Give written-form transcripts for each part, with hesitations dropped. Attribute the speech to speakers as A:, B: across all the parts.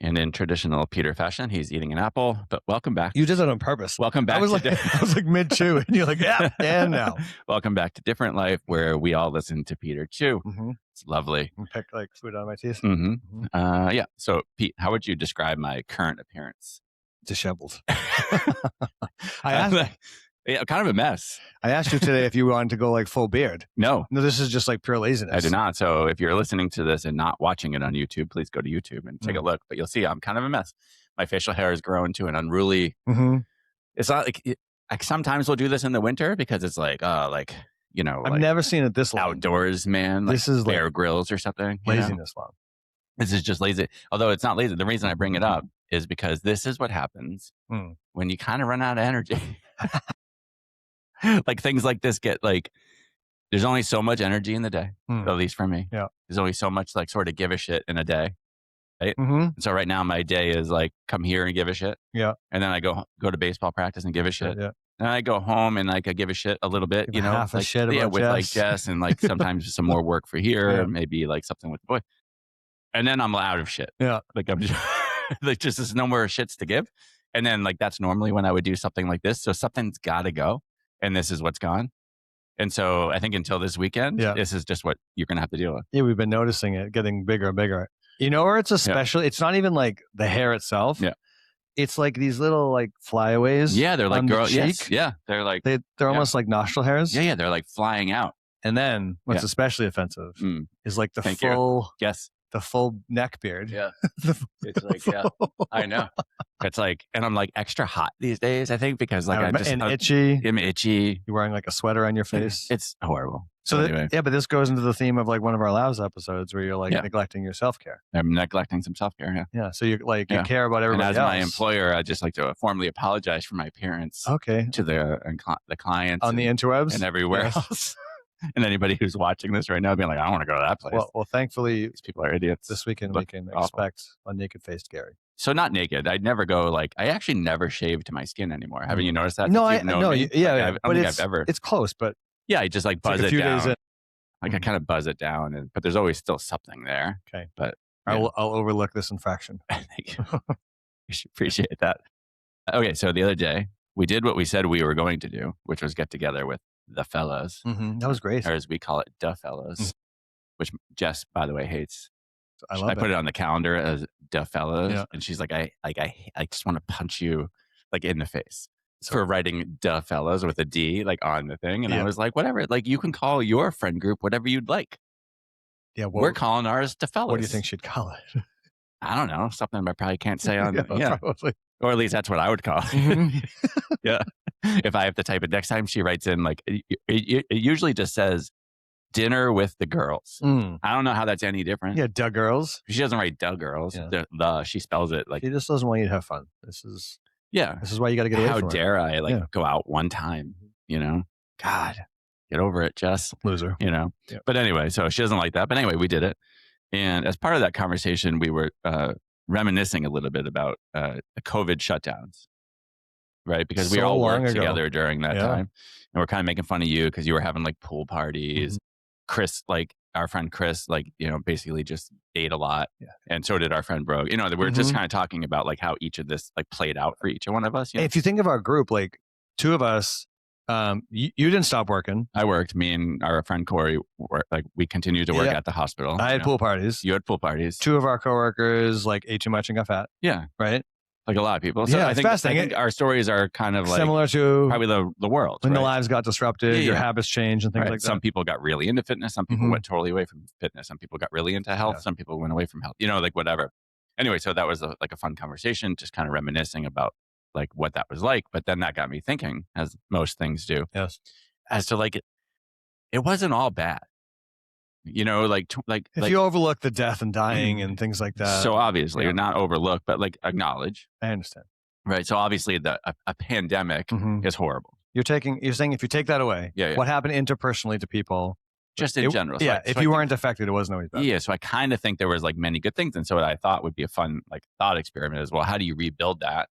A: And in traditional Peter fashion, he's eating an apple, but welcome back.
B: You did that on purpose.
A: Welcome back.
B: I was like mid-chew, and you're like, yeah, and now.
A: Welcome back to Different Life, where we all listen to Peter Chew.
B: Mm-hmm.
A: It's lovely.
B: And pick like food out of my teeth.
A: Mm-hmm.
B: Mm-hmm.
A: Yeah. So, Pete, how would you describe my current appearance?
B: Disheveled.
A: Yeah, kind of a mess.
B: I asked you today if you wanted to go like full beard.
A: No,
B: this is just like pure laziness.
A: I do not. So if you're listening to this and not watching it on YouTube, please go to YouTube and take a look. But you'll see I'm kind of a mess. My facial hair has grown to an unruly.
B: Mm-hmm.
A: It's not like sometimes we'll do this in the winter because it's like, I've
B: never seen it this long.
A: Outdoors, man. Like
B: this is
A: Bear
B: like
A: Grylls or something.
B: Laziness long.
A: This is just lazy. Although it's not lazy. The reason I bring it up is because this is what happens when you kind of run out of energy. Like things like this get like, there's only so much energy in the day, at least for me.
B: Yeah.
A: There's only so much like sort of give a shit in a day. Right.
B: Mm-hmm.
A: So right now my day is like come here and give a shit.
B: Yeah.
A: And then I go to baseball practice and give a shit.
B: Yeah.
A: And I go home and like I give a shit a little bit,
B: half a shit about
A: with
B: Jess.
A: like Jess and like sometimes some more work for here, maybe like something with the boy. And then I'm out of shit.
B: Yeah.
A: Like I'm just like there's no more shits to give. And then like that's normally when I would do something like this. So something's gotta go. And this is what's gone. And so I think until this weekend, this is just what you're gonna have to deal with.
B: Yeah, we've been noticing it getting bigger and bigger. You know where it's especially it's not even like the hair itself.
A: Yeah.
B: It's like these little like flyaways.
A: Yeah, they're like
B: girl cheek.
A: Yes. Yeah. They're like
B: they're almost like nostril hairs.
A: Yeah, they're like flying out.
B: And then what's especially offensive is like the full neck beard.
A: Yeah. It's like, I know. It's like, and I'm like extra hot these days, I think, because like
B: itchy.
A: I'm itchy.
B: You're wearing like a sweater on your face.
A: It's horrible.
B: So
A: anyway.
B: But this goes into the theme of like one of our Labs episodes where you're like neglecting your self-care.
A: I'm neglecting some self-care. Yeah.
B: Yeah. So you like, you care about everybody
A: else.
B: And
A: as my employer, I just like to formally apologize for my appearance.
B: Okay.
A: To the clients.
B: On the interwebs.
A: And everywhere else. And anybody who's watching this right now being like, I don't want to go to that place.
B: Well, thankfully,
A: these people are idiots.
B: This weekend we can expect a naked-faced Gary.
A: So not naked. I'd never go like, I actually never shave to my skin anymore. Haven't you noticed that?
B: No,
A: I don't think I've ever.
B: It's close, but
A: yeah, I just like buzz it down.
B: Days in.
A: Like I kind of buzz it down, but there's always still something there.
B: Okay,
A: but
B: I'll overlook this infraction.
A: Thank you. You should appreciate that. Okay, so the other day we did what we said we were going to do, which was get together with the fellas.
B: Mm-hmm. That was great.
A: Or as we call it, the fellas, which Jess, by the way, hates.
B: I
A: put it on the calendar as the fellas,
B: yeah.
A: and she's like, I just want to punch you like in the face for writing the fellas with a D like on the thing. And I was like, whatever, like you can call your friend group whatever you'd like. Yeah, we're calling ours the fellas.
B: What do you think she'd call it?
A: I don't know, something I probably can't say on.
B: Probably.
A: Or at least that's what I would call it.
B: Mm-hmm.
A: Yeah. If I have to type it next time, she writes in like, it usually just says dinner with the girls. I don't know how that's any different.
B: Yeah, the girls.
A: She doesn't write the girls. Yeah. She spells it like.
B: She just doesn't want you to have fun. This is why you got to get away from
A: How dare I go out one time, you know? God, get over it, Jess.
B: Loser.
A: You know?
B: Yeah.
A: But anyway, so she doesn't like that. But anyway, we did it. And as part of that conversation, we were reminiscing a little bit about the COVID shutdowns, right? Because we all worked together during that time. And we're kind of making fun of you because you were having like pool parties. Mm-hmm. Chris, like our friend Chris, like, you know, basically just ate a lot. Yeah. And so did our friend Brogue. You know, we're just kind of talking about like how each of this like played out for each one of us. You know?
B: If you think of our group, like two of us, you didn't stop working.
A: I worked. Me and our friend Corey, we continued to work at the hospital.
B: I had pool parties.
A: You had pool parties.
B: Two of our coworkers like ate too much and got fat.
A: Yeah.
B: Right.
A: Like a lot of people. So I think our stories are kind of like
B: similar to
A: probably the world.
B: When the lives got disrupted, your habits changed and things like that.
A: Some people got really into fitness. Some people went totally away from fitness. Some people got really into health. Yeah. Some people went away from health. You know, like whatever. Anyway, so that was a fun conversation, just kind of reminiscing about like what that was like. But then that got me thinking, as most things do, as to like it wasn't all bad. You know, like
B: if you overlook the death and dying and things like that.
A: So obviously, you're not overlook, but like acknowledge.
B: I understand.
A: Right. So obviously, a pandemic is horrible.
B: You're saying if you take that away, what happened interpersonally to people,
A: just in general.
B: Yeah. So if you weren't affected, it wasn't always bad.
A: Yeah. So I kind of think there was like many good things, and so what I thought would be a fun like thought experiment is, well, how do you rebuild that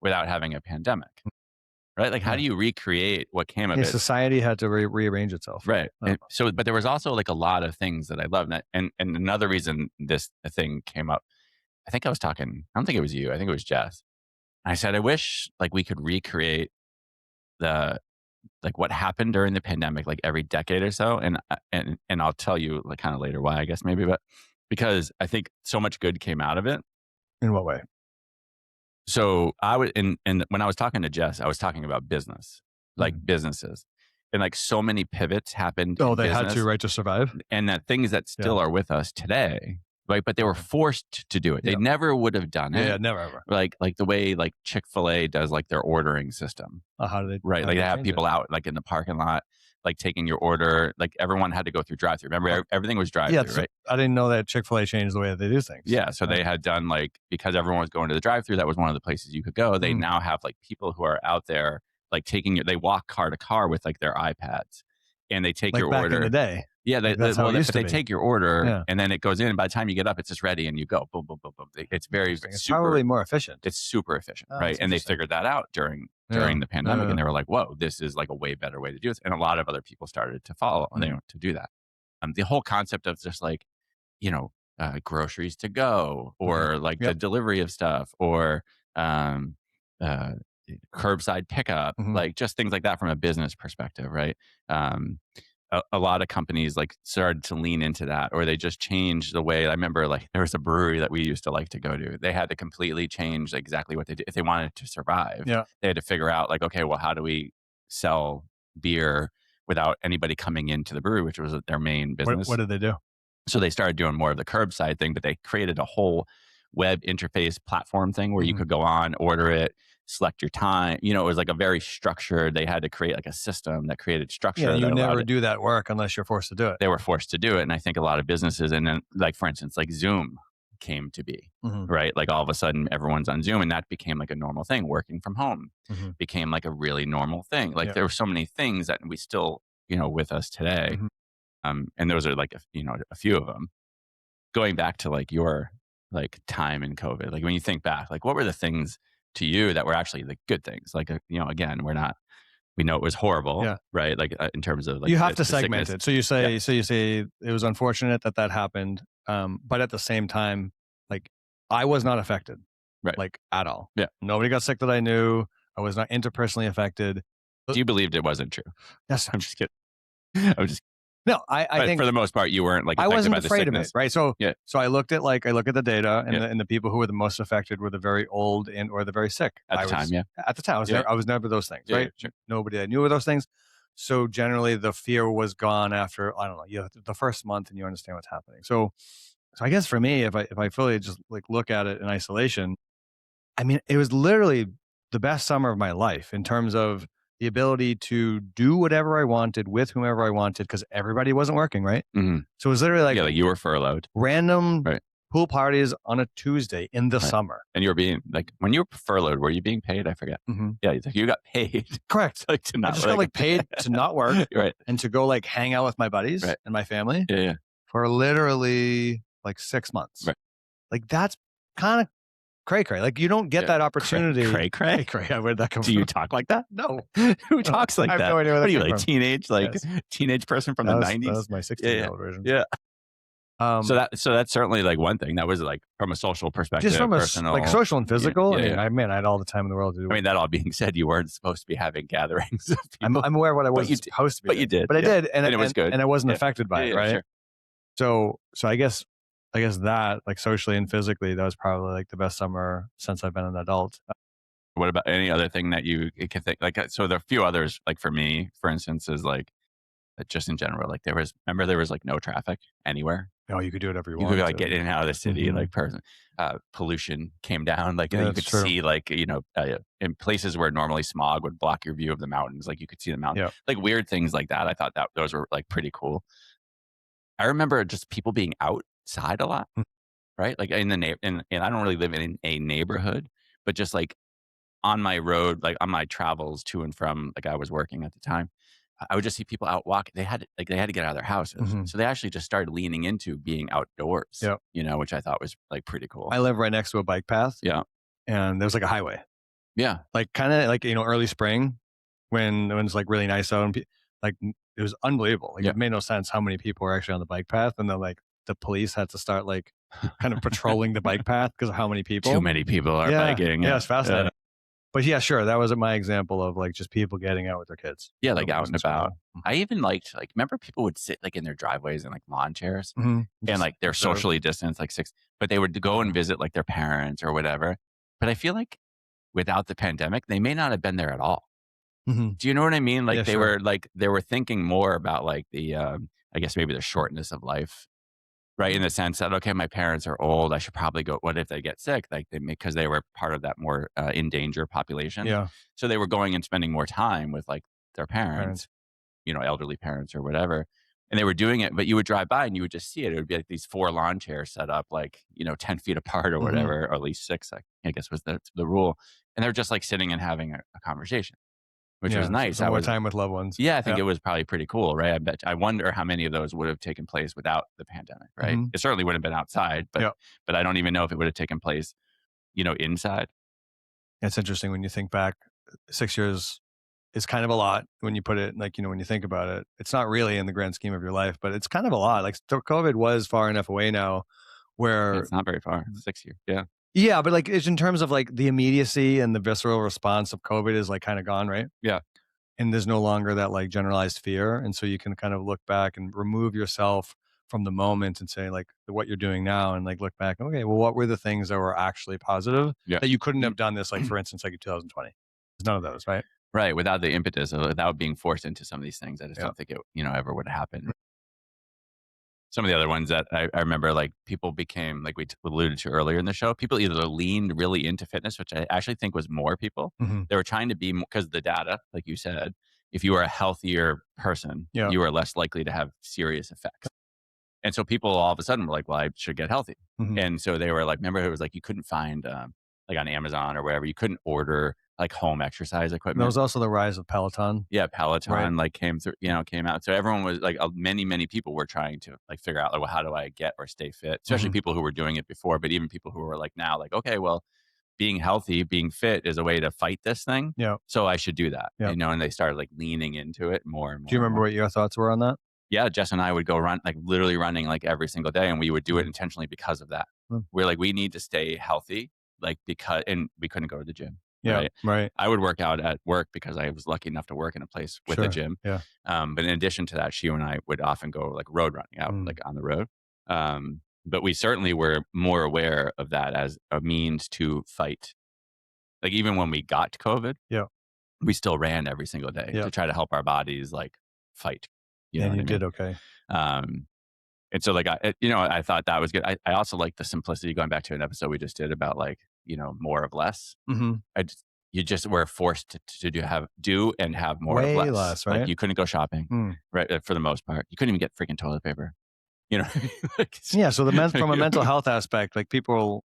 A: without having a pandemic? Right? Like, how do you recreate what came of it?
B: Society had to rearrange itself.
A: Right. But there was also like a lot of things that I loved. And another reason this thing came up, think I was talking, I don't think it was you. I think it was Jess. And I said, I wish like we could recreate like what happened during the pandemic, like every decade or so. And I'll tell you like kind of later why, I guess maybe, but because I think so much good came out of it.
B: In what way?
A: So I would, and when I was talking to Jess, I was talking about business, like businesses, and like so many pivots happened.
B: Oh, they had to, right, to survive,
A: and that things that still are with us today, right? But they were forced to do it. They never would have done it.
B: Yeah, never ever.
A: Like the way like Chick-fil-A does like their ordering system.
B: How do they?
A: Right, like they have people out like in the parking lot, like taking your order. Like everyone had to go through drive-through. Remember, everything was drive-through, right?
B: I didn't know that Chick-fil-A changed the way that they do things.
A: Yeah, so they had done like, because everyone was going to the drive-through, that was one of the places you could go. They now have like people who are out there like they walk car to car with like their iPads, and they take
B: like
A: your
B: back
A: order.
B: In the day.
A: Yeah, they take your order,
B: yeah.
A: and then it goes in. And by the time you get up, it's just ready, and you go boom, boom, boom, boom. It's
B: probably more efficient.
A: It's super efficient, right? And they figured that out during the pandemic, and they were like, "Whoa, this is like a way better way to do this." And a lot of other people started to follow to do that. The whole concept of just like, groceries to go, or like the delivery of stuff, or curbside pickup, like just things like that from a business perspective, right? A lot of companies like started to lean into that, or they just changed the way. I remember like there was a brewery that we used to like to go to. They had to completely change exactly what they did if they wanted to survive.
B: Yeah.
A: They had to figure out like, okay, well, how do we sell beer without anybody coming into the brewery, which was their main business.
B: What did they do?
A: So they started doing more of the curbside thing, but they created a whole web interface platform thing where you could go on, order it, select your time. It was like a very structured, they had to create like a system that created structure.
B: Yeah, you never do that work unless you're forced to do it.
A: They were forced to do it. And I think a lot of businesses, and then like, for instance, like Zoom came to be, right? Like all of a sudden everyone's on Zoom, and that became like a normal thing. Working from home became like a really normal thing. Like there were so many things that we still, with us today. And those are like, a few of them. Going back to like your like time in COVID, like when you think back, like what were the things to you that were actually the good things? Like, again, we know it was horrible, right? Like in terms of like,
B: you have to segment it. So you say, it was unfortunate that happened. But at the same time, like I was not affected,
A: right?
B: Like at all.
A: Yeah.
B: Nobody got sick that I knew. I was not interpersonally affected.
A: You believed it wasn't true?
B: Yes.
A: I'm just kidding.
B: No, I think
A: for the most part, you weren't like
B: I wasn't afraid
A: of
B: it, right? So I looked at the data, and the people who were the most affected were the very old or the very sick
A: at the time.
B: At the time, I was never those things, right?
A: Sure.
B: Nobody I knew were those things. So generally, the fear was gone after the first month, and you understand what's happening. So I guess for me, if I fully just like look at it in isolation, I mean, it was literally the best summer of my life in terms of the ability to do whatever I wanted with whomever I wanted, because everybody wasn't working, right? So it was literally like,
A: like you were furloughed.
B: Random pool parties on a Tuesday in the summer.
A: And you were being like, when you were furloughed, were you being paid? I forget. Yeah, you got paid.
B: Correct.
A: Like to not
B: I just got like paid to not work,
A: right?
B: And to go like hang out with my buddies and my family.
A: Yeah.
B: For literally like 6 months.
A: Right.
B: Like that's kind of cray. Like you don't get that opportunity.
A: Cray.
B: Where'd that come from?
A: Do you talk like that?
B: No.
A: Who talks like that?
B: I have no idea where that
A: What are you,
B: came
A: like
B: from.
A: Teenage, teenage person from the 90s?
B: That was my 16-year-old version.
A: Yeah. So that's certainly like one thing that was like from a social perspective,
B: just from
A: personal,
B: like social and physical. I had all the time in the world to do it.
A: I mean, that all being said, you weren't supposed to be having gatherings of people.
B: I'm aware of what I wasn't supposed to be.
A: But you did.
B: But I did, and
A: it was good.
B: And I wasn't affected by it, right?
A: Sure.
B: So I guess that like socially and physically, that was probably like the best summer since I've been an adult.
A: What about any other thing that you can think like? So there are a few others. Like for me, for instance, is like just in general, like there was like no traffic anywhere.
B: Oh, you could do whatever you
A: want.
B: You
A: could like get in and out of the city, like pollution came down. Like you could see like, in places where normally smog would block your view of the mountains, like you could see the mountains, like weird things like that. I thought that those were like pretty cool. I remember just people being outside a lot, right? Like in the and I don't really live in a neighborhood, but just like on my road, like on my travels to and from, like I was working at the time, I would just see people out walking. They had to get out of their houses. So they actually just started leaning into being outdoors, which I thought was like pretty cool.
B: I live right next to a bike path.
A: Yeah.
B: And there's like a highway.
A: Yeah.
B: Like kind of like, early spring when it's like really nice out, and like it was unbelievable. Like it made no sense how many people were actually on the bike path. And then like the police had to start like kind of patrolling the bike path because of how many people.
A: Too many people are biking.
B: Yeah, it's fascinating. But yeah, sure. That was my example of like just people getting out with their kids.
A: Yeah, like out and about. I even liked, like, remember people would sit like in their driveways in like lawn chairs and like they're socially distanced, like but they would go and visit like their parents or whatever. But I feel like without the pandemic, they may not have been there at all. Do you know what I mean? Like they were thinking more about like the, I guess maybe the shortness of life. Right. In the sense that, okay, my parents are old. I should probably go. What if they get sick? Like because they were part of that more in danger population.
B: Yeah.
A: So they were going and spending more time with like their parents, elderly parents or whatever. And they were doing it, but you would drive by and you would just see it. It would be like these 4 lawn chairs set up like, 10 feet apart or whatever, or at least 6, I guess was the rule. And they're just like sitting and having a conversation, which was nice.
B: Some more time with loved ones.
A: Yeah, I think it was probably pretty cool, right? I wonder how many of those would have taken place without the pandemic, right? It certainly would have been outside, but I don't even know if it would have taken place, inside.
B: It's interesting when you think back. 6 years is kind of a lot when you put it like, when you think about it. It's not really in the grand scheme of your life, but it's kind of a lot. Like COVID was far enough away now where
A: it's not very far. 6 years. Yeah.
B: Yeah, but like it's in terms of like the immediacy and the visceral response of COVID is like kind of gone, right?
A: Yeah.
B: And there's no longer that like generalized fear. And so you can kind of look back and remove yourself from the moment and say like what you're doing now and like look back, okay, well, what were the things that were actually positive that you couldn't have done this, like for instance, like in 2020? There's none of those, right?
A: Right. Without the impetus, without being forced into some of these things, I just don't think it, ever would have happened. Some of the other ones that I remember, like people became, like we alluded to earlier in the show, people either leaned really into fitness, which I actually think was more people. They were trying to be, because the data, like you said, if you were a healthier person, you were less likely to have serious effects. And so people all of a sudden were like, well, I should get healthy. And so they were like, remember it was like you couldn't find, like on Amazon or wherever, you couldn't order like home exercise equipment.
B: There was also the rise of Peloton.
A: Yeah, Peloton like came out. So everyone was like, many people were trying to like figure out like, well, how do I get or stay fit? Especially people who were doing it before, but even people who were like now, like, okay, well, being healthy, being fit is a way to fight this thing.
B: Yeah.
A: So I should do that. And they started like leaning into it more and more.
B: Do you remember what your thoughts were on that?
A: Yeah, Jess and I would go run, like literally running like every single day, and we would do it intentionally because of that. We're like, we need to stay healthy, like and we couldn't go to the gym.
B: Yeah, right.
A: I would work out at work because I was lucky enough to work in a place with a gym.
B: Yeah.
A: But in addition to that, she and I would often go like road running out, like on the road. But we certainly were more aware of that as a means to fight. Like even when we got to COVID, we still ran every single day to try to help our bodies like fight.
B: And you did okay.
A: And so like, I thought that was good. I also like the simplicity, going back to an episode we just did about like, more of less. You just were forced to do and have more
B: Way
A: of less.
B: less, right?
A: Like you couldn't go shopping, right? For the most part, you couldn't even get freaking toilet paper.
B: So from a mental health aspect, like people,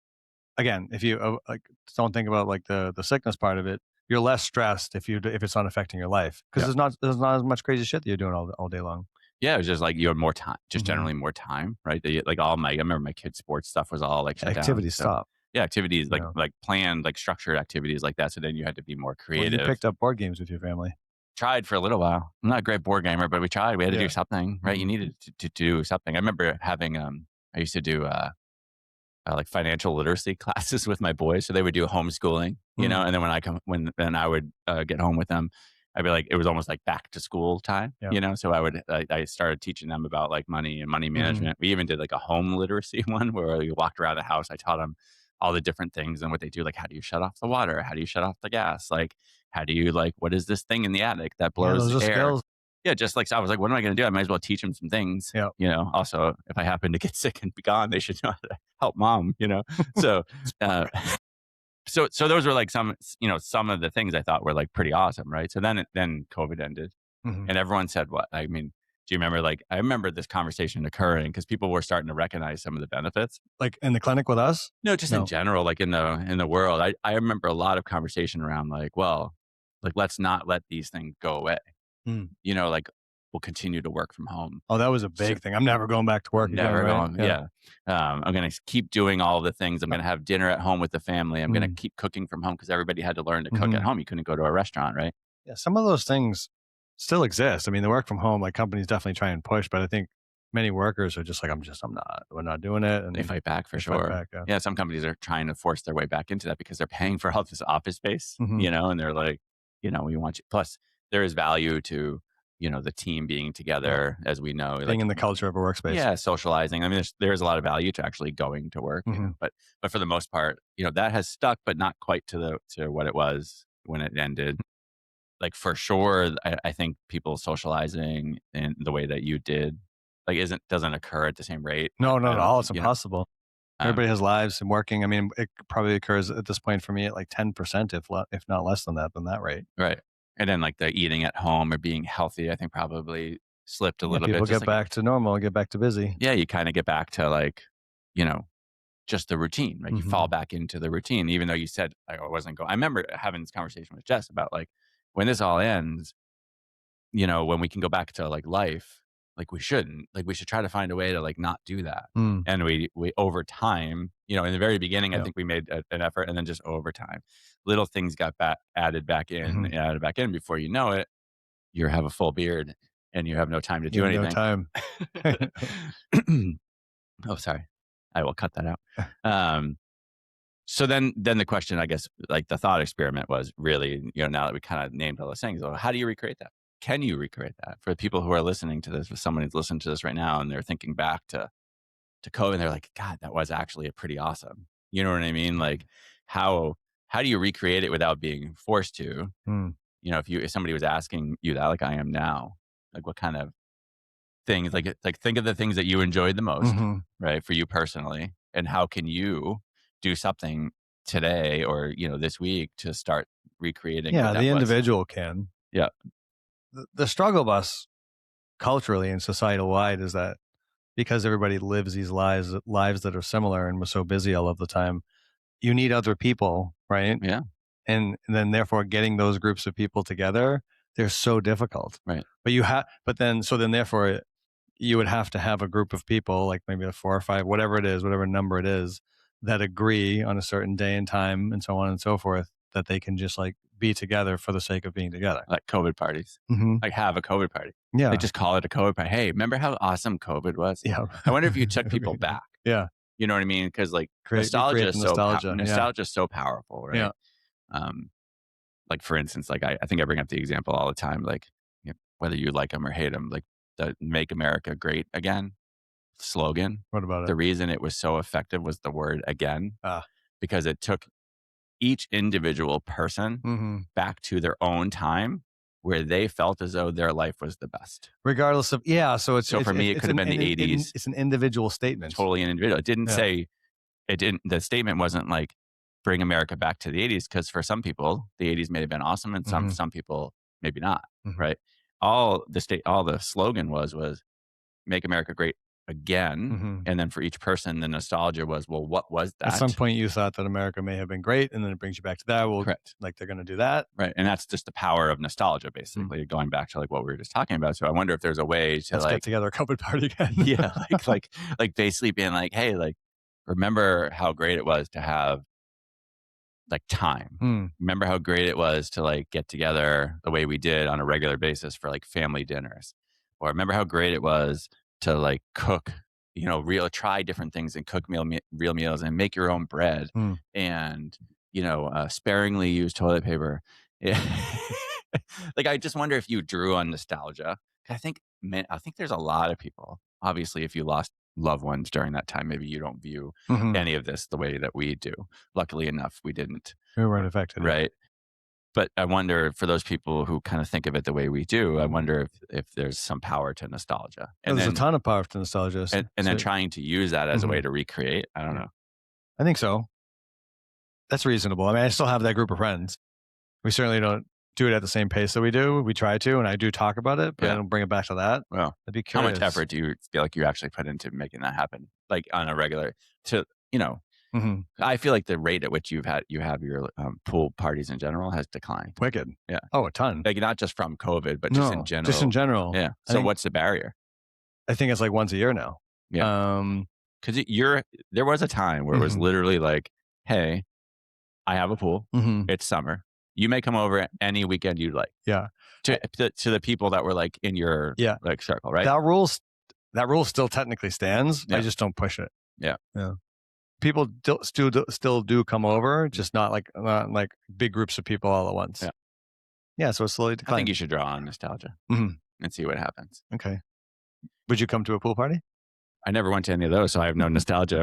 B: again, if you like don't think about like the sickness part of it, you're less stressed if it's not affecting your life because there's not as much crazy shit that you're doing all day long.
A: Yeah, it was just like you had more time, just generally more time, right? Like I remember my kids' sports stuff was all like shut
B: activities
A: down.
B: stop.
A: Yeah, activities like planned, like structured activities like that. So then you had to be more creative.
B: Well, you picked up board games with your family.
A: Tried for a little while. I'm not a great board gamer, but we tried. We had to do something, right? You needed to do something. I remember having I used to do like financial literacy classes with my boys, so they would do homeschooling, and then when I would get home with them, I'd be like, it was almost like back to school time, so I started teaching them about like money and money management. We even did like a home literacy one where we walked around the house. I taught them all the different things and what they do, like how do you shut off the water, how do you shut off the gas, like how do you like what is this thing in the attic that blows air.
B: Skills.
A: Yeah, just like, so I was like, what am I going to do? I might as well teach them some things. Also, if I happen to get sick and be gone, they should know how to help mom, So, so those were like some of the things I thought were like pretty awesome, right? So then COVID ended and everyone said, what? I mean, do you remember, like, I remember this conversation occurring because people were starting to recognize some of the benefits.
B: Like in the clinic with us?
A: No, just in general, like in the world. I remember a lot of conversation around like, well, like, let's not let these things go away. Like we'll continue to work from home.
B: Oh, that was a big thing. I'm never going back to work again.
A: Never going. Yeah. I'm going to keep doing all the things. I'm going to have dinner at home with the family. I'm going to keep cooking from home because everybody had to learn to cook at home. You couldn't go to a restaurant, right?
B: Yeah. Some of those things still exist. I mean, the work from home, like companies definitely try and push, but I think many workers are just like, we're not doing it. And
A: they fight back for sure. Yeah. Some companies are trying to force their way back into that because they're paying for all this office space, and they're like, we want you. Plus, there is value to, the team being together, as we know.
B: Being in the culture of a workspace.
A: Yeah, socializing. I mean, there's a lot of value to actually going to work, but for the most part, that has stuck, but not quite to what it was when it ended. Like, for sure, I think people socializing in the way that you did, like, doesn't occur at the same rate.
B: No, not at all. It's impossible. Everybody has lives and working. I mean, it probably occurs at this point for me at like 10%, if not less than that rate.
A: Right. And then like the eating at home or being healthy, I think probably slipped a little bit.
B: People get back to normal, get back to busy.
A: Yeah, you kind of get back to like, just the routine. Like you fall back into the routine, even though you said like, I wasn't going. I remember having this conversation with Jess about like, when this all ends, when we can go back to like life, like we shouldn't. Like we should try to find a way to like not do that. And we over time, in the very beginning, I think we made an effort, and then just over time, little things got added back in, added back in. Before you know it, you have a full beard and you have no time to do anything.
B: No
A: time. Oh, sorry. I will cut that out. So then the question, I guess, like the thought experiment was really, now that we kind of named all those things, well, how do you recreate that? Can you recreate that for the people who are listening to this? For someone who's listening to this right now and they're thinking back to COVID, and they're like, God, that was actually a pretty awesome. You know what I mean? Like, how do you recreate it without being forced to? If somebody was asking you that, like I am now, like what kind of things, like think of the things that you enjoyed the most, right, for you personally, and how can you do something today or this week to start recreating?
B: Yeah, the individual can.
A: Yeah.
B: The struggle bus culturally and societal wide is that because everybody lives these lives that are similar and we're so busy all of the time, you need other people, right?
A: Yeah.
B: And then therefore getting those groups of people together, they're so difficult.
A: Right.
B: But then therefore you would have to have a group of people, like maybe 4 or 5, whatever it is, whatever number it is, that agree on a certain day and time and so on and so forth, that they can just like be together for the sake of being together.
A: Like COVID parties. Like have a COVID party.
B: Yeah.
A: They just call it a COVID party. Hey, remember how awesome COVID was?
B: Yeah.
A: I wonder if you took people back.
B: Yeah.
A: You know what I mean? Because like nostalgia is so powerful, right?
B: Yeah.
A: Like for instance, like I think I bring up the example all the time, like whether you like them or hate them, like the "Make America Great Again" slogan.
B: What about it?
A: The reason it was so effective was the word "again," because it took each individual person back to their own time where they felt as though their life was the best.
B: Regardless of, so for
A: me, it could have been the 80s.
B: It's an individual statement.
A: Totally an individual. It didn't say, the statement wasn't like, bring America back to the 80s, because for some people, the 80s may have been awesome and some people maybe not, right? All the slogan was "Make America Great Again," and then for each person, the nostalgia was, well, what was that?
B: At some point, you thought that America may have been great, and then it brings you back to that. Well,
A: correct.
B: Like they're going to do that,
A: right? And that's just the power of nostalgia, basically, going back to like what we were just talking about. So I wonder if there's a way to
B: Let's get together a COVID party again.
A: Yeah, like basically being like, hey, like remember how great it was to have like time. Remember how great it was to like get together the way we did on a regular basis for like family dinners, or remember how great it was to like cook, try different things and cook real meals and make your own bread and, sparingly use toilet paper. Yeah. Like, I just wonder if you drew on nostalgia. I think there's a lot of people, obviously, if you lost loved ones during that time, maybe you don't view any of this the way that we do. Luckily enough, we didn't.
B: We weren't affected.
A: Right. But I wonder, for those people who kind of think of it the way we do, I wonder if there's some power to nostalgia.
B: And there's a ton of power to nostalgia.
A: And then trying to use that as a way to recreate. I don't know.
B: I think so. That's reasonable. I mean, I still have that group of friends. We certainly don't do it at the same pace that we do. We try to, and I do talk about it, but I don't bring it back to that.
A: Well,
B: I'd be curious.
A: How much effort do you feel like you actually put into making that happen? Like on a regular, I feel like the rate at which you have your pool parties in general has declined.
B: Wicked.
A: Yeah.
B: Oh, a ton.
A: Like not just from COVID, but just in general.
B: Just in general.
A: Yeah. So what's the barrier?
B: I think it's like once a year now.
A: Yeah. Because there was a time where it was literally like, hey, I have a pool. It's summer. You may come over any weekend you'd like.
B: Yeah.
A: To the people that were like in your like circle, right?
B: That that rule still technically stands.
A: Yeah.
B: I just don't push it.
A: Yeah.
B: People still do come over, just not like big groups of people all at once. Yeah. So it's slowly declining.
A: I think you should draw on nostalgia and see what happens.
B: Okay. Would you come to a pool party?
A: I never went to any of those, so I have no nostalgia.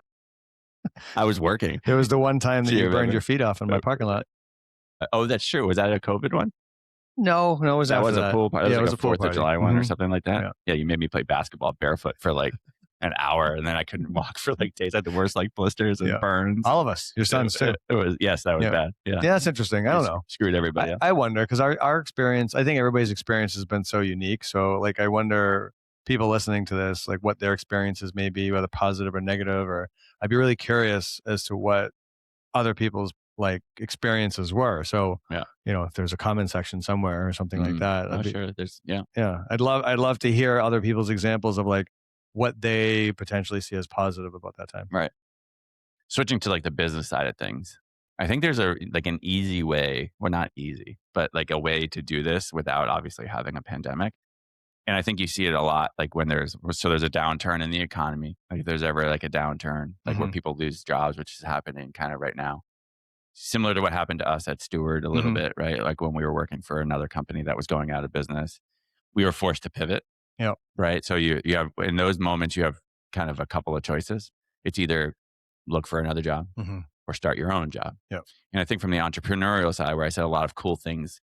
A: I was working.
B: There was the one time that you burned your feet off in my parking lot.
A: Oh, that's true. Was that a COVID one?
B: No, it was after that.
A: A pool party.
B: Yeah,
A: It was like a 4th of July one or something like that. Yeah, you made me play basketball barefoot for like an hour, and then I couldn't walk for like days. I had the worst like blisters and burns.
B: All of us. Your sons too.
A: It was that was bad. Yeah,
B: that's interesting. I don't know.
A: Screwed everybody up.
B: I wonder, because our experience, I think everybody's experience has been so unique. So like, I wonder, people listening to this, like what their experiences may be, whether positive or negative, or I'd be really curious as to what other people's like experiences were. So if there's a comment section somewhere or something like that,
A: sure. There's
B: I'd love to hear other people's examples of like what they potentially see as positive about that time.
A: Right. Switching to like the business side of things, I think there's an easy way, well, not easy, but like a way to do this without obviously having a pandemic. And I think you see it a lot, like when there's a downturn in the economy, like if there's ever like a downturn, like where people lose jobs, which is happening kind of right now. Similar to what happened to us at Steward a little bit, right? Like when we were working for another company that was going out of business, we were forced to pivot.
B: Yeah.
A: Right. So you have, in those moments, you have kind of a couple of choices. It's either look for another job or start your own job.
B: Yeah.
A: And I think from the entrepreneurial side, where I said a lot of cool things,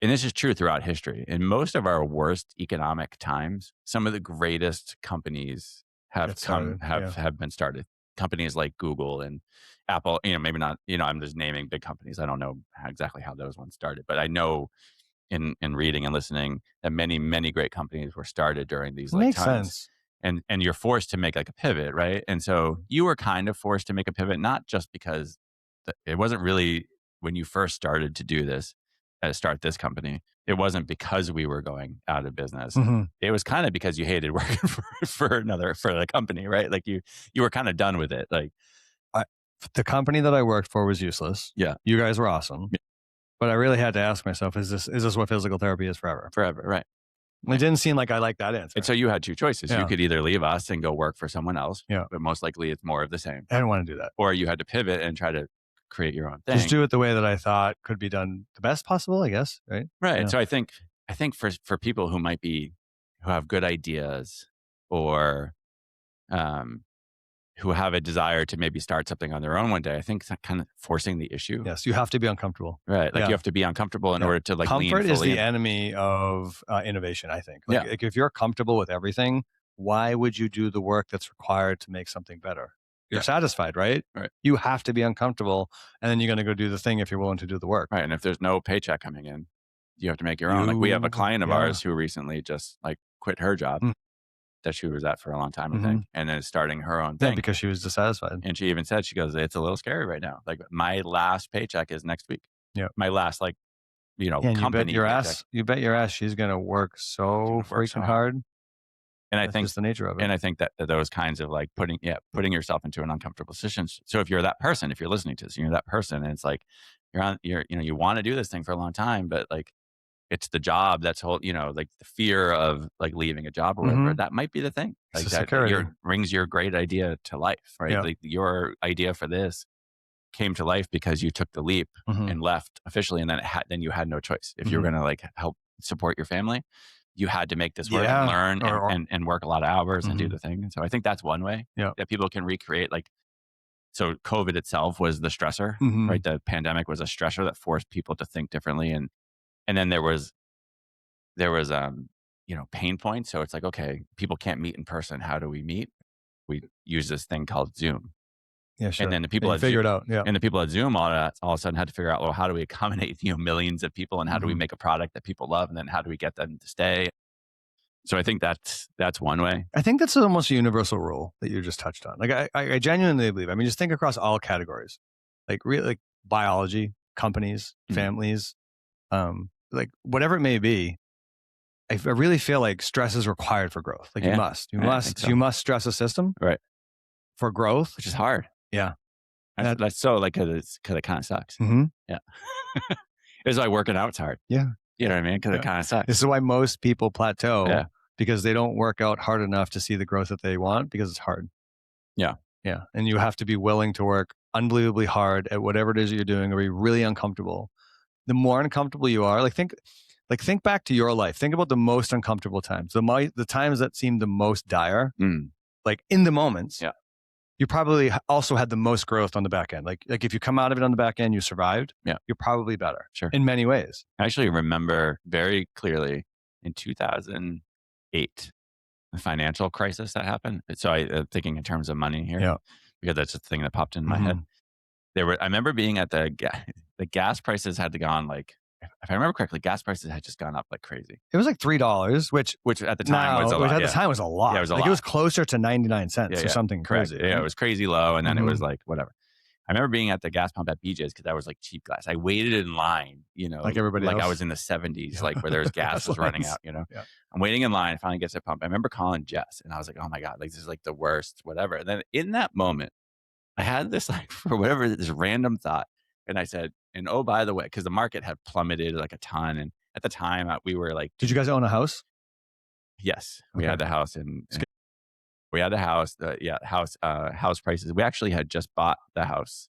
A: and this is true throughout history, in most of our worst economic times, some of the greatest companies have been started. Companies like Google and Apple, maybe not, I'm just naming big companies. I don't know exactly how those ones started, but I know in reading and listening that many, many great companies were started during these
B: Makes
A: times.
B: sense.
A: And you're forced to make like a pivot, right? And so you were kind of forced to make a pivot, not just because it wasn't really when you first started to do this, start this company. It wasn't because we were going out of business. It was kind of because you hated working for the company, right? Like you were kind of done with it. Like
B: the company that I worked for was useless.
A: Yeah.
B: You guys were awesome. Yeah. But I really had to ask myself, is this what physical therapy is forever?
A: Forever, right.
B: It didn't seem like I liked that answer.
A: And so you had two choices. You could either leave us and go work for someone else,
B: but
A: most likely it's more of the same.
B: I didn't want to do that.
A: Or you had to pivot and try to create your own thing.
B: Just do it the way that I thought could be done the best possible, I guess, right?
A: Right. Yeah. So I think for people who have good ideas or who have a desire to maybe start something on their own one day, I think it's kind of forcing the issue.
B: Yes, you have to be uncomfortable.
A: Right. Like you have to be uncomfortable in order to like lean fully.
B: Comfort is the enemy of innovation, I think. Like if you're comfortable with everything, why would you do the work that's required to make something better? You're satisfied, right?
A: Right.
B: You have to be uncomfortable, and then you're going to go do the thing if you're willing to do the work.
A: Right. And if there's no paycheck coming in, you have to make your own. Like we have a client of ours who recently just like quit her job that she was at for a long time, I think, and then starting her own thing.
B: Yeah, because she was dissatisfied.
A: And she even said, she goes, it's a little scary right now. Like my last paycheck is next week.
B: Yeah.
A: My last company.
B: You bet your ass she's going to work so freaking hard.
A: And I think
B: just the nature of it.
A: And I think that those kinds of like putting yourself into an uncomfortable position. So if you're that person, if you're listening to this, you're that person, and it's like you want to do this thing for a long time, but like it's the job that's like the fear of like leaving a job or whatever. That might be the thing. Like that brings your great idea to life, right?
B: Yeah.
A: Like your idea for this came to life because you took the leap and left officially, and then you had no choice. If you're going to like help support your family, you had to make this work and learn and work a lot of hours and do the thing. And so I think that's one way that people can recreate. Like, so COVID itself was the stressor, right? The pandemic was a stressor that forced people to think differently. And then there was pain points. So it's like, okay, people can't meet in person. How do we meet? We use this thing called Zoom.
B: Yeah, sure.
A: And then the people
B: at Zoom,
A: and the people at Zoom all of a sudden had to figure out, well, how do we accommodate millions of people, and how do we make a product that people love, and then how do we get them to stay? So I think that's one way.
B: I think that's almost a universal rule that you just touched on. Like I genuinely believe. I mean, just think across all categories, like really, like biology, companies, families, like whatever it may be. I really feel like stress is required for growth. Like you must stress a system,
A: right,
B: for growth,
A: which is hard.
B: Yeah.
A: That's so like, because it kind of sucks. Yeah. It's why working out's hard.
B: Yeah.
A: You know what I mean? Because it kind of sucks.
B: This is why most people plateau because they don't work out hard enough to see the growth that they want because it's hard.
A: Yeah.
B: Yeah. And you have to be willing to work unbelievably hard at whatever it is you're doing or be really uncomfortable. The more uncomfortable you are, think back to your life. Think about the most uncomfortable times, the times that seem the most dire, like in the moments.
A: Yeah.
B: You probably also had the most growth on the back end. Like if you come out of it on the back end, you survived.
A: Yeah.
B: You're probably better.
A: Sure.
B: In many ways.
A: I actually remember very clearly in 2008, the financial crisis that happened. So I'm thinking in terms of money here, because that's the thing that popped in my head. I remember being at the gas prices had gone like, if I remember correctly, gas prices had just gone up like crazy.
B: It was like $3, which
A: at the time was a lot.
B: Which at the time was a lot.
A: Yeah, it was a lot.
B: It was closer to 99 cents or something crazy.
A: Yeah, it was crazy low, and then it was like whatever. I remember being at the gas pump at BJ's because that was like cheap gas. I waited in line,
B: like everybody else.
A: I was in the 70s, like where there's gas was running out, Yeah. I'm waiting in line, finally gets a pump. I remember calling Jess, and I was like, oh my God, like this is like the worst, whatever. And then in that moment, I had this for whatever, this random thought. And I said, and oh, by the way, because the market had plummeted like a ton. And at the time we were like,
B: did you guys own a house?
A: Yes, we had the house we had the house, house prices. We actually had just bought the house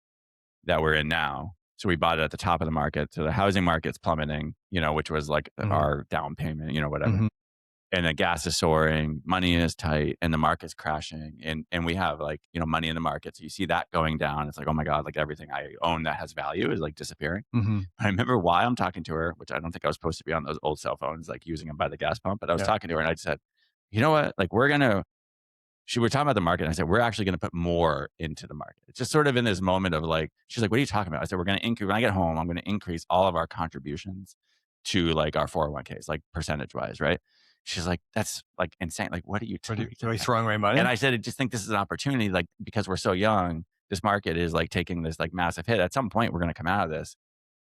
A: that we're in now. So we bought it at the top of the market. So the housing market's plummeting, which was like our down payment, whatever. And the gas is soaring, money is tight, and the market's crashing. And we have like, money in the market. So you see that going down. It's like, oh my God, like everything I own that has value is like disappearing. I remember why I'm talking to her, which I don't think I was supposed to be on those old cell phones, like using them by the gas pump. But I was talking to her and I said, you know what? Like we're talking about the market. And I said, we're actually going to put more into the market. It's just sort of in this moment of like, she's like, what are you talking about? I said, we're going to increase, when I get home, I'm going to increase all of our contributions to like our 401ks, like percentage wise, right? She's like, that's like insane. Like, what are you doing?
B: Are you throwing away money?
A: And I said, I just think this is an opportunity, like, because we're so young, this market is like taking this like massive hit. At some point, we're going to come out of this.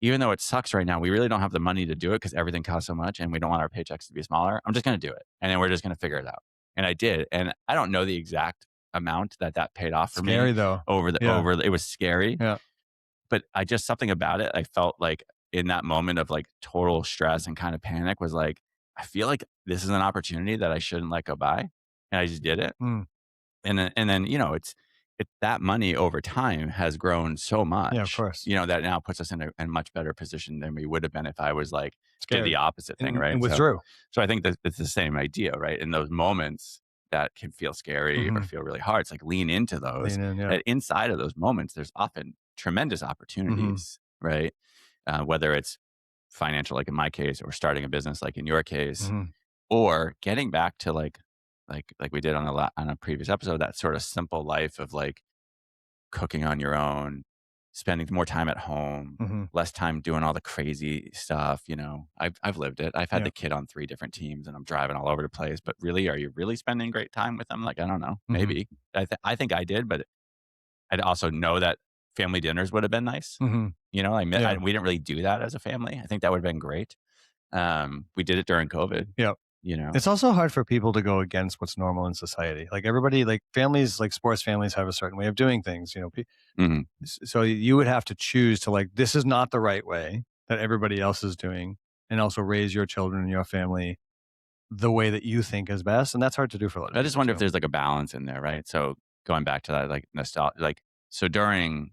A: Even though it sucks right now, we really don't have the money to do it because everything costs so much and we don't want our paychecks to be smaller. I'm just going to do it. And then we're just going to figure it out. And I did. And I don't know the exact amount that paid off for me.
B: Scary though.
A: It was scary.
B: Yeah.
A: But something about it, I felt like in that moment of like total stress and kind of panic was like, I feel like this is an opportunity that I shouldn't let go by. And I just did it. And then, it's that money over time has grown so much.
B: Yeah, of course.
A: That now puts us in a much better position than we would have been if I was like, did the opposite thing, right?
B: And withdrew.
A: So I think that it's the same idea, right? In those moments that can feel scary or feel really hard, it's like lean into those. That inside of those moments, there's often tremendous opportunities, right? Whether it's financial, like in my case, or starting a business, like in your case, or getting back to like we did on a previous episode, that sort of simple life of like cooking on your own, spending more time at home, less time doing all the crazy stuff. I've lived it. I've had the kid on 3 different teams and I'm driving all over the place, but really, are you really spending great time with them? Like, I don't know, maybe. I think I did, but I'd also know that family dinners would have been nice. We didn't really do that as a family. I think that would have been great. We did it during COVID.
B: Yep. It's also hard for people to go against what's normal in society. Like everybody, like families, like sports families have a certain way of doing things, So you would have to choose to like, this is not the right way that everybody else is doing, and also raise your children and your family the way that you think is best. And that's hard to do for a lot of people.
A: I just wonder if there's like a balance in there, right? So going back to that, like nostalgia, like, so during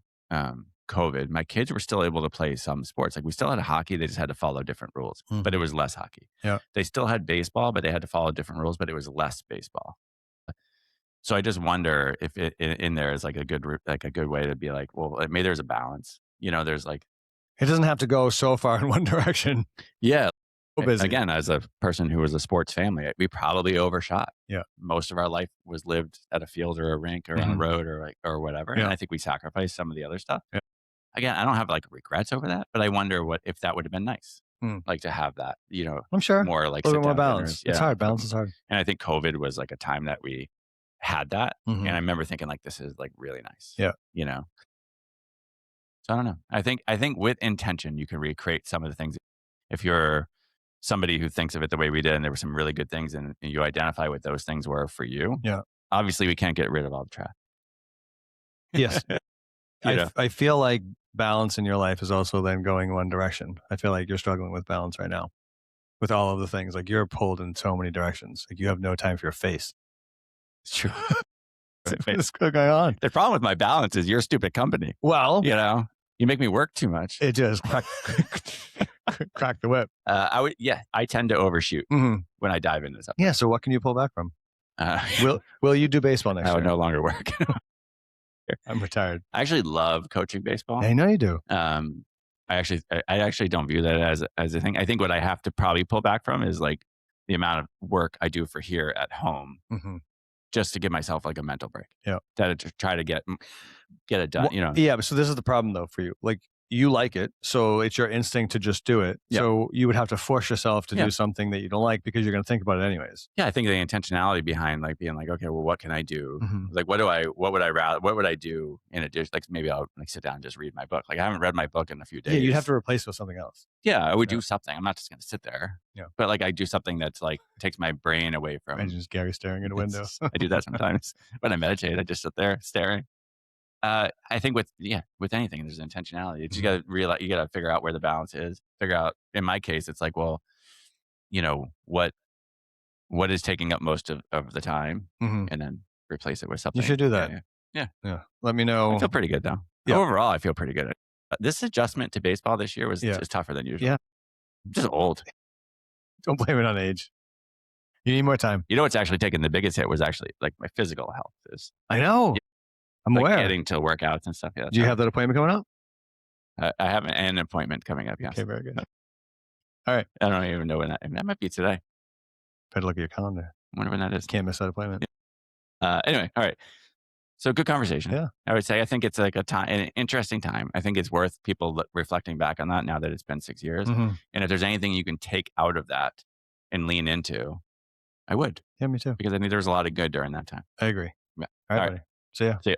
A: COVID, my kids were still able to play some sports. Like we still had hockey, they just had to follow different rules, but it was less hockey.
B: Yeah.
A: They still had baseball, but they had to follow different rules, but it was less baseball. So I just wonder if in there is like a good way to be like, well, maybe there's a balance. There's like,
B: it doesn't have to go so far in one direction.
A: Yeah.
B: So busy.
A: Again, as a person who was a sports family, we probably overshot.
B: Yeah.
A: Most of our life was lived at a field or a rink or on a road or whatever. Yeah. And I think we sacrificed some of the other stuff.
B: Yeah.
A: Again, I don't have like regrets over that, but I wonder if that would have been nice, like to have that,
B: I'm sure
A: more like
B: a little bit more balance. It's hard. Balance is hard.
A: And I think COVID was like a time that we had that. And I remember thinking like, this is like really nice.
B: Yeah.
A: So I don't know. I think with intention, you can recreate some of the things. If you're somebody who thinks of it the way we did, and there were some really good things, and you identify what those things were for you.
B: Yeah.
A: Obviously, we can't get rid of all the trash.
B: Yes. I feel like balance in your life is also then going one direction. I feel like you're struggling with balance right now. with all of the things. Like you're pulled in so many directions. Like you have no time for your face.
A: It's true.
B: What's going on?
A: The problem with my balance is your stupid company.
B: Well,
A: you make me work too much.
B: It just crack the whip.
A: I tend to overshoot when I dive into something.
B: Yeah. So what can you pull back from? Will you do baseball next year?
A: I would no longer work.
B: I'm retired.
A: I actually love coaching baseball.
B: I know you do.
A: I actually don't view that as a thing. I think what I have to probably pull back from is like the amount of work I do for here at home, just to give myself like a mental break.
B: Yeah,
A: to try to get it done.
B: Well, yeah, but so this is the problem though for you. Like you like it, so it's your instinct to just do it. Yep. So you would have to force yourself to do something that you don't like because you're going to think about it anyways.
A: Yeah, I think the intentionality behind like being like, okay, well, what can I do? Like, what would I do in addition? Like maybe I'll like sit down and just read my book. Like I haven't read my book in a few days.
B: Yeah, you'd have to replace it with something else.
A: Yeah, I would do something. I'm not just going to sit there.
B: Yeah,
A: but like I do something that's like takes my brain away from.
B: And just Gary staring at a window.
A: I do that sometimes when I meditate. I just sit there staring. I think with anything, there's intentionality. You just got to realize, you got to figure out where the balance is. Figure out, in my case, it's like, well, what is taking up most of the time, and then replace it with something.
B: You should do that.
A: Yeah.
B: Let me know.
A: I feel pretty good though. Yeah. Overall, I feel pretty good. This adjustment to baseball this year was just tougher than usual.
B: Yeah.
A: I'm just old.
B: Don't blame it on age. You need more time.
A: What's actually taking the biggest hit was actually like my physical health.
B: I know. I'm aware.
A: Getting to workouts and stuff. Yeah.
B: Do you have that appointment coming up?
A: I have an appointment coming up. Yes.
B: Okay, very good. All right.
A: I don't even know when that might be today.
B: Better look at your calendar.
A: I wonder when that is.
B: Can't miss that appointment.
A: Yeah. Anyway, all right. So good conversation.
B: Yeah.
A: I would say I think it's like an interesting time. I think it's worth people reflecting back on that now that it's been 6 years. And if there's anything you can take out of that and lean into, I would.
B: Yeah, me too.
A: Because I think there was a lot of good during that time.
B: I agree.
A: Yeah.
B: All right. Buddy. See ya.